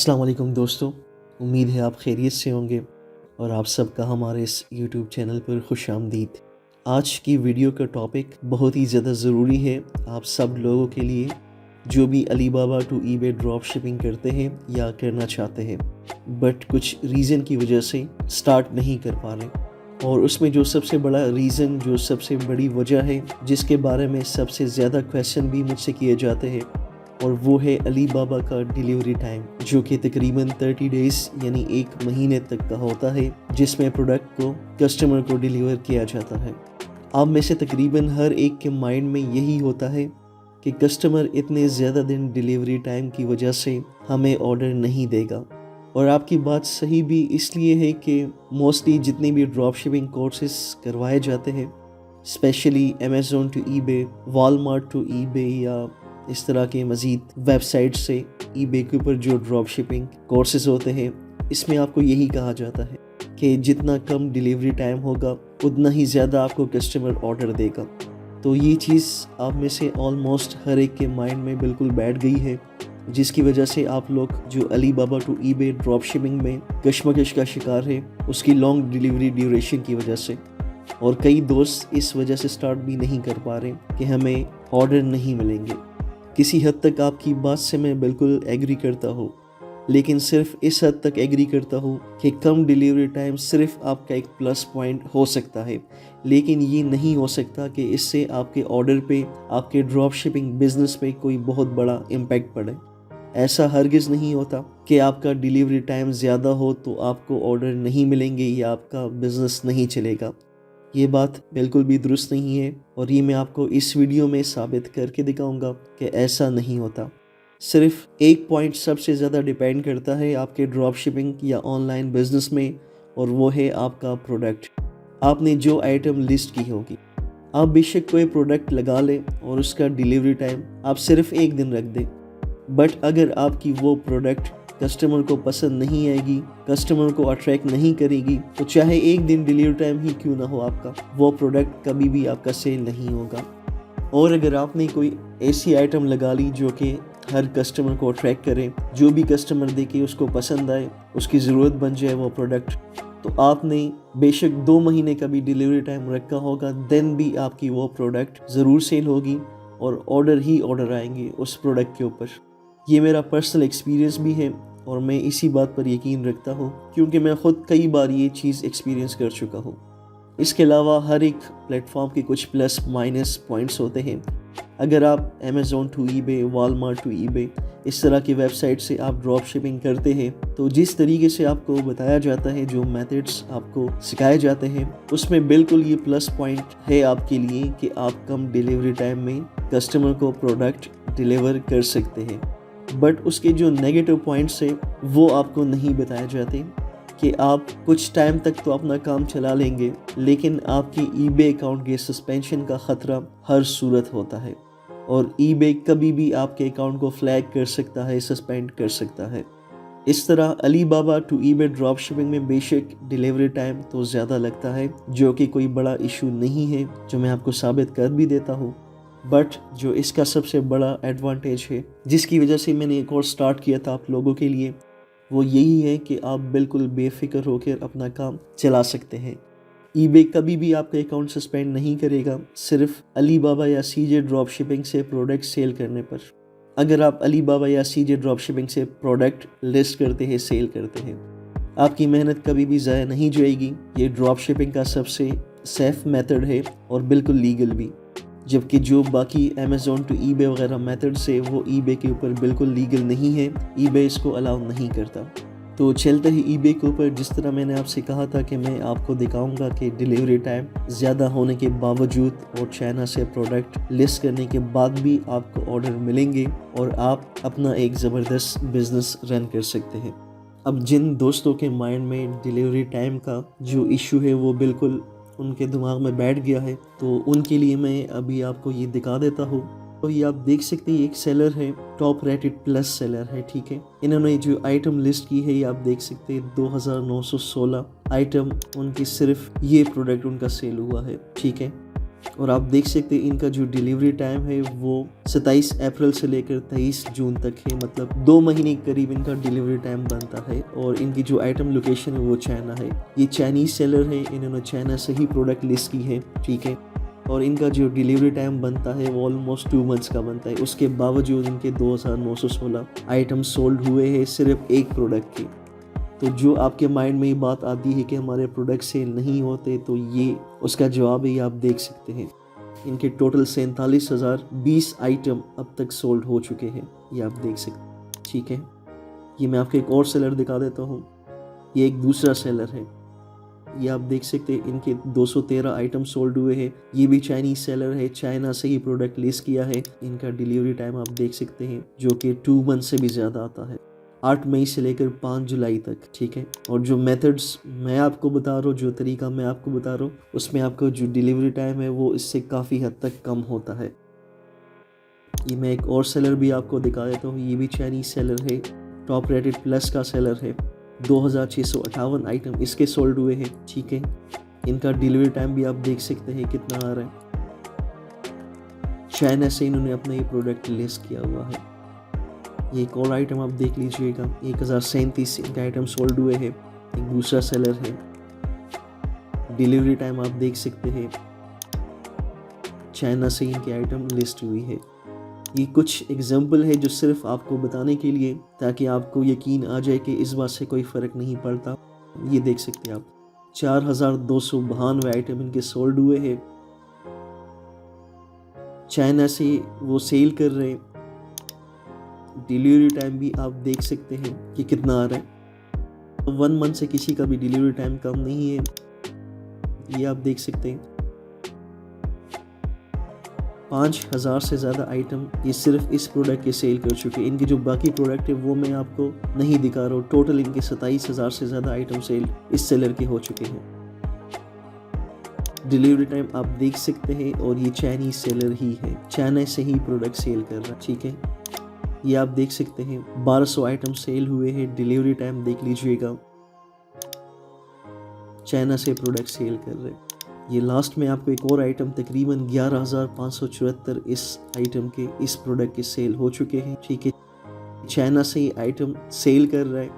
अस्सलाम वालेकुम दोस्तों, उम्मीद है आप खैरियत से होंगे और आप सबका हमारे इस यूट्यूब चैनल पर खुशामदीद। आज की वीडियो का टॉपिक बहुत ही ज़्यादा ज़रूरी है आप सब लोगों के लिए जो भी Alibaba to eBay drop shipping करते हैं या करना चाहते हैं, बट कुछ रीज़न की वजह से स्टार्ट नहीं कर पा रहे। और उसमें जो सबसे बड़ा रीज़न, जो सबसे बड़ी वजह है जिसके बारे में सबसे ज़्यादा क्वेश्चन भी मुझसे किए जाते हैं, और वो है अलीबाबा का डिलीवरी टाइम, जो कि तकरीबन 30 डेज़ यानी 1 महीने तक का होता है, जिसमें प्रोडक्ट को कस्टमर को डिलीवर किया जाता है। आप में से तकरीबन हर एक के माइंड में यही होता है कि कस्टमर इतने ज़्यादा दिन डिलीवरी टाइम की वजह से हमें ऑर्डर नहीं देगा। और आपकी बात सही भी इसलिए है कि मोस्टली जितने भी ड्रॉप शिपिंग कोर्सेज करवाए जाते हैं, specially Amazon to eBay, Walmart to eBay या इस तरह के मज़ीद वेबसाइट से ईबे के ऊपर जो ड्रॉप शिपिंग कोर्सेज होते हैं, इसमें आपको यही कहा जाता है कि जितना कम डिलीवरी टाइम होगा उतना ही ज़्यादा आपको कस्टमर ऑर्डर देगा। तो ये चीज़ आप में से ऑलमोस्ट हर एक के माइंड में बिल्कुल बैठ गई है, जिसकी वजह से आप लोग जो Alibaba to eBay drop shipping में कशमकश का शिकार है, उसकी लॉन्ग डिलीवरी ड्यूरेशन की वजह से। और कई दोस्त इस वजह से स्टार्ट भी नहीं कर पा रहे कि हमें ऑर्डर नहीं मिलेंगे। किसी हद तक आपकी बात से मैं बिल्कुल एग्री करता हूँ, लेकिन सिर्फ इस हद तक एग्री करता हूँ कि कम डिलीवरी टाइम सिर्फ आपका एक प्लस पॉइंट हो सकता है, लेकिन ये नहीं हो सकता कि इससे आपके ऑर्डर पे, आपके ड्रॉप शिपिंग बिजनेस पे कोई बहुत बड़ा इम्पैक्ट पड़े। ऐसा हरगिज़ नहीं होता कि आपका डिलीवरी टाइम ज़्यादा हो तो आपको ऑर्डर नहीं मिलेंगे या आपका बिज़नेस नहीं चलेगा। ये बात बिल्कुल भी दुरुस्त नहीं है, और ये मैं आपको इस वीडियो में साबित करके दिखाऊंगा कि ऐसा नहीं होता। सिर्फ एक पॉइंट सबसे ज़्यादा डिपेंड करता है आपके ड्रॉप शिपिंग या ऑनलाइन बिजनेस में, और वो है आपका प्रोडक्ट। आपने जो आइटम लिस्ट की होगी, आप बेशक कोई प्रोडक्ट लगा लें और उसका डिलीवरी टाइम आप सिर्फ 1 दिन रख दें, बट अगर आपकी वो प्रोडक्ट कस्टमर को पसंद नहीं आएगी, कस्टमर को अट्रैक्ट नहीं करेगी, तो चाहे 1 दिन डिलीवरी टाइम ही क्यों ना हो आपका, वो प्रोडक्ट कभी भी आपका सेल नहीं होगा। और अगर आपने कोई ऐसी आइटम लगा ली जो कि हर कस्टमर को अट्रैक्ट करे, जो भी कस्टमर देखे उसको पसंद आए, उसकी ज़रूरत बन जाए वो प्रोडक्ट, तो आपने बेशक 2 महीने का भी डिलीवरी टाइम रखा होगा, देन भी आपकी वो प्रोडक्ट ज़रूर सेल होगी और ऑर्डर ही ऑर्डर आएंगे उस प्रोडक्ट के ऊपर। ये मेरा पर्सनल एक्सपीरियंस भी है और मैं इसी बात पर यकीन रखता हूँ, क्योंकि मैं ख़ुद कई बार ये चीज़ एक्सपीरियंस कर चुका हूँ। इसके अलावा हर एक प्लेटफॉर्म के कुछ प्लस माइनस पॉइंट्स होते हैं। अगर आप Amazon to eBay, Walmart to eBay, इस तरह की वेबसाइट से आप ड्रॉप शिपिंग करते हैं, तो जिस तरीके से आपको बताया जाता है, जो मेथड्स आपको सिखाए जाते हैं, उसमें बिल्कुल ये प्लस पॉइंट है आपके लिए कि आप कम डिलीवरी टाइम में कस्टमर को प्रोडक्ट डिलीवर कर सकते हैं। बट उसके जो नेगेटिव पॉइंट्स हैं वो आपको नहीं बताए जाते कि आप कुछ टाइम तक तो अपना काम चला लेंगे, लेकिन आपकी ईबे अकाउंट के सस्पेंशन का ख़तरा हर सूरत होता है, और ईबे कभी भी आपके अकाउंट को फ्लैग कर सकता है, सस्पेंड कर सकता है। इस तरह Alibaba to eBay drop shipping में बेशक डिलीवरी टाइम तो ज़्यादा लगता है, जो कि कोई बड़ा इशू नहीं है, जो मैं आपको साबित कर भी देता हूँ। बट जो इसका सबसे बड़ा एडवांटेज है, जिसकी वजह से मैंने एक और स्टार्ट किया था आप लोगों के लिए, वो यही है कि आप बिल्कुल बेफिक्र होकर अपना काम चला सकते हैं। ईबे कभी भी आपका अकाउंट सस्पेंड नहीं करेगा, सिर्फ अलीबाबा या सीजे ड्रॉप शिपिंग से प्रोडक्ट सेल करने पर। अगर आप अलीबाबा या सीजे ड्रॉप शिपिंग से प्रोडक्ट लिस्ट करते हैं, सेल करते हैं, आपकी मेहनत कभी भी ज़ाया नहीं जाएगी। ये ड्रॉप शिपिंग का सबसे सेफ मेथड है और बिल्कुल लीगल भी, जबकि जो बाकी अमेज़ॉन टू ईबे वगैरह मेथड्स है वो ईबे के ऊपर बिल्कुल लीगल नहीं है, ईबे इसको अलाउ नहीं करता। तो चलते ही ईबे के ऊपर, जिस तरह मैंने आपसे कहा था कि मैं आपको दिखाऊंगा कि डिलीवरी टाइम ज़्यादा होने के बावजूद और चाइना से प्रोडक्ट लिस्ट करने के बाद भी आपको ऑर्डर मिलेंगे और आप अपना एक ज़बरदस्त बिज़नेस रन कर सकते हैं। अब जिन दोस्तों के माइंड में डिलीवरी टाइम का जो इशू है वो बिल्कुल उनके दिमाग में बैठ गया है, तो उनके लिए मैं अभी आपको ये दिखा देता हूँ। तो ये आप देख सकते हैं, एक सेलर है, टॉप रेटेड प्लस सेलर है, ठीक है। इन्होंने जो आइटम लिस्ट की है ये आप देख सकते हैं, 2916 आइटम उनकी सिर्फ ये प्रोडक्ट उनका सेल हुआ है, ठीक है। और आप देख सकते हैं इनका जो डिलीवरी टाइम है वो 27 अप्रैल से लेकर 23 जून तक है, मतलब 2 महीने के करीब इनका डिलीवरी टाइम बनता है। और इनकी जो आइटम लोकेशन है वो चाइना है। ये चाइनीज़ सेलर है, इन्होंने चाइना से ही प्रोडक्ट लिस्ट की है, ठीक है। और इनका जो डिलीवरी टाइम बनता है वो ऑलमोस्ट 2 मंथ्स का बनता है। उसके बावजूद इनके 2916 आइटम सोल्ड हुए हैं सिर्फ एक प्रोडक्ट के। तो जो आपके माइंड में ये बात आती है कि हमारे प्रोडक्ट सेल नहीं होते, तो ये उसका जवाब है, ये आप देख सकते हैं। इनके टोटल 47,020 आइटम अब तक सोल्ड हो चुके हैं, ये आप देख सकते हैं, ठीक है। ये मैं आपको एक और सेलर दिखा देता हूँ। ये एक दूसरा सेलर है, ये आप देख सकते हैं। इनके 213 आइटम सोल्ड हुए हैं। ये भी चाइनीज सेलर है, चाइना से ही प्रोडक्ट लिस्ट किया है। इनका डिलीवरी टाइम आप देख सकते हैं जो कि 2 मंथ से भी ज़्यादा आता है, 8 मई से लेकर 5 जुलाई तक, ठीक है। और जो मेथड्स मैं आपको बता रहा हूँ, जो तरीका मैं आपको बता रहा हूँ, उसमें आपका जो डिलीवरी टाइम है वो इससे काफ़ी हद तक कम होता है। ये मैं एक और सेलर भी आपको दिखा देता हूँ। ये भी चाइनीज सेलर है, टॉप रेटेड प्लस का सेलर है। 2658 आइटम इसके सोल्ड हुए हैं, ठीक है। इनका डिलीवरी टाइम भी आप देख सकते हैं कितना आ रहा है। चाइना से इन्होंने अपना ये प्रोडक्ट लिस्ट किया हुआ है। ये एक और आइटम आप देख लीजिएगा, 1037 इनके आइटम सोल्ड हुए हैं। एक दूसरा सेलर है, डिलीवरी टाइम आप देख सकते हैं, चाइना से इनकी आइटम लिस्ट हुई है। ये कुछ एग्जाम्पल है जो सिर्फ आपको बताने के लिए, ताकि आपको यकीन आ जाए कि इस बात से कोई फ़र्क नहीं पड़ता। ये देख सकते हैं आप, 4292 आइटम इनके सोल्ड हुए हैं। चाइना से वो सेल कर रहे हैं। डिलीवरी टाइम भी आप देख सकते हैं कि कितना आ रहा है। 1 मंथ से किसी का भी डिलीवरी टाइम कम नहीं है, ये आप देख सकते हैं। 5000 से ज़्यादा आइटम ये सिर्फ इस प्रोडक्ट के सेल कर चुके हैं। इनके जो बाकी प्रोडक्ट है वो मैं आपको नहीं दिखा रहा हूँ। टोटल इनके 27,000 से ज़्यादा आइटम सेल इस सेलर के हो चुके हैं। डिलीवरी टाइम आप देख सकते हैं, और ये चाइनीज सेलर ही है, चाइना से ही प्रोडक्ट सेल कर रहा है, ठीक है। ये आप देख सकते हैं 1200 आइटम सेल हुए हैं। डिलीवरी टाइम देख लीजिएगा, चाइना से प्रोडक्ट सेल कर रहे हैं। ये लास्ट में आपको एक और आइटम तकरीबन 11,574 इस आइटम के, इस प्रोडक्ट के सेल हो चुके हैं, ठीक है। चाइना से ही आइटम सेल कर रहा है।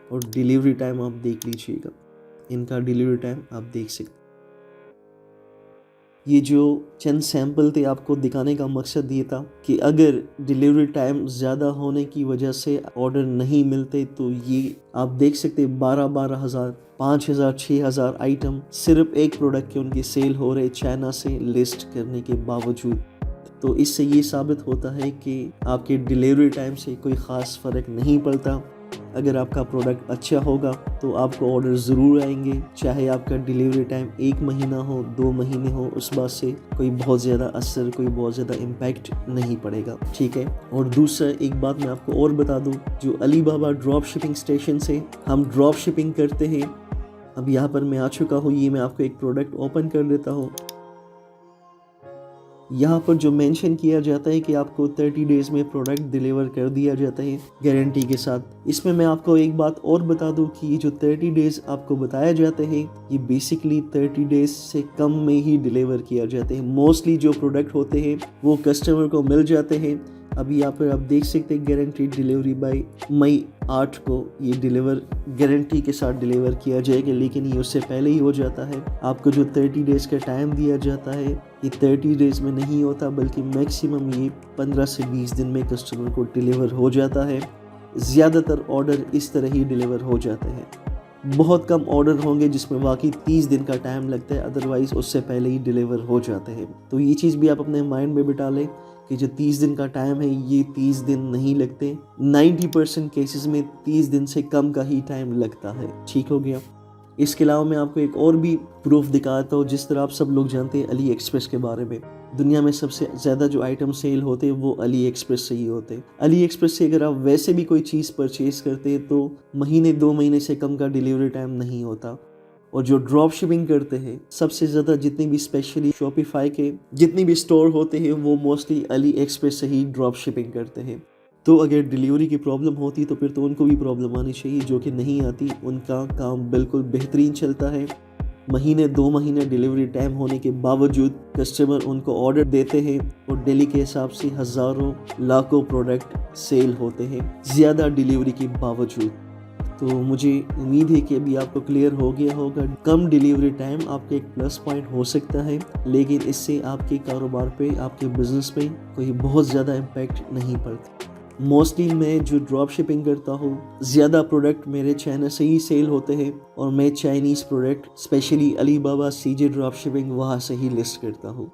और डिलीवरी टाइम आप देख लीजिएगा, इनका डिलीवरी टाइम आप देख सकते हैं। ये जो चंद सैंपल थे आपको दिखाने का मकसद ये था कि अगर डिलीवरी टाइम ज़्यादा होने की वजह से ऑर्डर नहीं मिलते, तो ये आप देख सकते 12,000, 5,000, 6,000 आइटम सिर्फ एक प्रोडक्ट के उनके सेल हो रहे चाइना से लिस्ट करने के बावजूद। तो इससे ये साबित होता है कि आपके डिलीवरी टाइम से कोई ख़ास फ़र्क नहीं पड़ता। अगर आपका प्रोडक्ट अच्छा होगा तो आपको ऑर्डर ज़रूर आएंगे, चाहे आपका डिलीवरी टाइम 1 महीना हो, 2 महीने हो, उस बात से कोई बहुत ज़्यादा असर, कोई बहुत ज़्यादा इम्पैक्ट नहीं पड़ेगा, ठीक है। और दूसरा एक बात मैं आपको और बता दूं, जो अलीबाबा ड्रॉप शिपिंग स्टेशन से हम ड्रॉप शिपिंग करते हैं, अब यहाँ पर मैं आ चुका हूँ। ये मैं आपको एक प्रोडक्ट ओपन कर लेता हूँ। यहाँ पर जो मेंशन किया जाता है कि आपको 30 डेज़ में प्रोडक्ट डिलीवर कर दिया जाता है गारंटी के साथ। इसमें मैं आपको एक बात और बता दूं कि ये जो 30 डेज़ आपको बताया जाते हैं, ये बेसिकली 30 डेज़ से कम में ही डिलीवर किया जाते हैं। मोस्टली जो प्रोडक्ट होते हैं वो कस्टमर को मिल जाते हैं। अभी यहाँ पर आप देख सकते हैं गारंटी डिलीवरी बाय मई 8 को ये डिलीवर गारंटी के साथ डिलीवर किया जाएगा, लेकिन ये उससे पहले ही हो जाता है। आपको जो 30 डेज़ का टाइम दिया जाता है, ये 30 डेज़ में नहीं होता, बल्कि मैक्सिमम ये 15 से 20 दिन में कस्टमर को डिलीवर हो जाता है। ज़्यादातर ऑर्डर इस तरह ही डिलीवर हो जाते हैं। बहुत कम ऑर्डर होंगे जिसमें वाकई 30 दिन का टाइम लगता है, अदरवाइज़ उससे पहले ही डिलीवर हो जाते हैं। तो ये चीज़ भी आप अपने माइंड में बिठा लें कि जो 30 दिन का टाइम है, ये 30 दिन नहीं लगते। 90% केसेस में 30 दिन से कम का ही टाइम लगता है, ठीक हो गया। इसके अलावा मैं आपको एक और भी प्रूफ दिखाता हूँ। जिस तरह आप सब लोग जानते हैं अली एक्सप्रेस के बारे में, दुनिया में सबसे ज़्यादा जो आइटम सेल होते हैं वो अली एक्सप्रेस से ही होते हैं। अली एक्सप्रेस से अगर आप वैसे भी कोई चीज़ परचेज़ करते हैं तो महीने 2 महीने से कम का डिलीवरी टाइम नहीं होता। और जो ड्रॉप शिपिंग करते हैं, सबसे ज़्यादा जितनी भी स्पेशली शॉपिफाई के जितनी भी स्टोर होते हैं वो मोस्टली अली एक्सप्रेस से ही ड्रॉप शिपिंग करते हैं। तो अगर डिलीवरी की प्रॉब्लम होती तो फिर तो उनको भी प्रॉब्लम आनी चाहिए, जो कि नहीं आती। उनका काम बिल्कुल बेहतरीन चलता है। महीने 2 महीने डिलीवरी टाइम होने के बावजूद कस्टमर उनको ऑर्डर देते हैं और डेली के हिसाब से हज़ारों लाखों प्रोडक्ट सेल होते हैं ज़्यादा डिलीवरी के बावजूद। तो मुझे उम्मीद है कि अभी आपको क्लियर हो गया होगा। कम डिलीवरी टाइम आपका एक प्लस पॉइंट हो सकता है, लेकिन इससे आपके कारोबार पे, आपके बिज़नेस पे कोई बहुत ज़्यादा इम्पैक्ट नहीं पड़ता। मोस्टली मैं जो ड्रॉप शिपिंग करता हूँ, ज़्यादा प्रोडक्ट मेरे चाइना से ही सेल होते हैं और मैं चाइनीज़ प्रोडक्ट स्पेशली अलीबाबा सीजे ड्रॉप शिपिंग वहाँ से ही लिस्ट करता हूँ।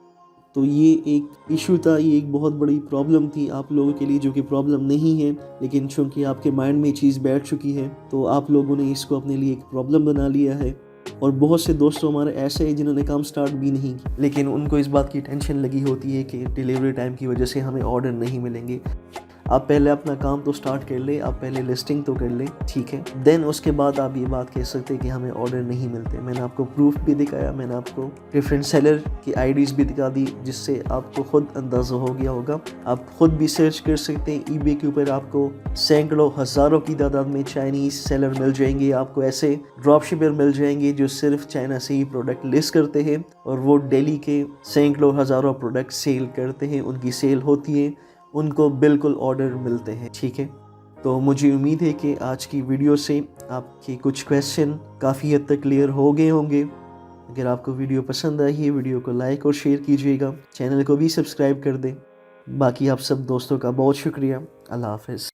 तो ये एक इशू था, ये एक बहुत बड़ी प्रॉब्लम थी आप लोगों के लिए, जो कि प्रॉब्लम नहीं है, लेकिन चूंकि आपके माइंड में चीज़ बैठ चुकी है तो आप लोगों ने इसको अपने लिए एक प्रॉब्लम बना लिया है। और बहुत से दोस्तों हमारे ऐसे हैं जिन्होंने काम स्टार्ट भी नहीं किया, लेकिन उनको इस बात की टेंशन लगी होती है कि डिलीवरी टाइम की वजह से हमें ऑर्डर नहीं मिलेंगे। आप पहले अपना काम तो स्टार्ट कर ले, आप पहले लिस्टिंग तो कर ले, ठीक है, देन उसके बाद आप ये बात कह सकते हैं कि हमें ऑर्डर नहीं मिलते। मैंने आपको प्रूफ भी दिखाया, मैंने आपको डिफरेंट सेलर की आईडीज़ भी दिखा दी, जिससे आपको खुद अंदाज़ा हो गया होगा। आप खुद भी सर्च कर सकते हैं ईबे के ऊपर, आपको सैकड़ों हज़ारों की तादाद में चाइनीज़ सेलर मिल जाएंगे। आपको ऐसे ड्रॉप शिपर मिल जाएंगे जो सिर्फ चाइना से ही प्रोडक्ट लिस्ट करते हैं और वो डेली के सैकड़ों हज़ारों प्रोडक्ट सेल करते हैं, उनकी सेल होती है, उनको बिल्कुल ऑर्डर मिलते हैं, ठीक है। तो मुझे उम्मीद है कि आज की वीडियो से आपके कुछ क्वेश्चन काफ़ी हद तक क्लियर हो गए होंगे। अगर आपको वीडियो पसंद आई है, वीडियो को लाइक और शेयर कीजिएगा, चैनल को भी सब्सक्राइब कर दें। बाकी आप सब दोस्तों का बहुत शुक्रिया। अल्लाह हाफ़िज़।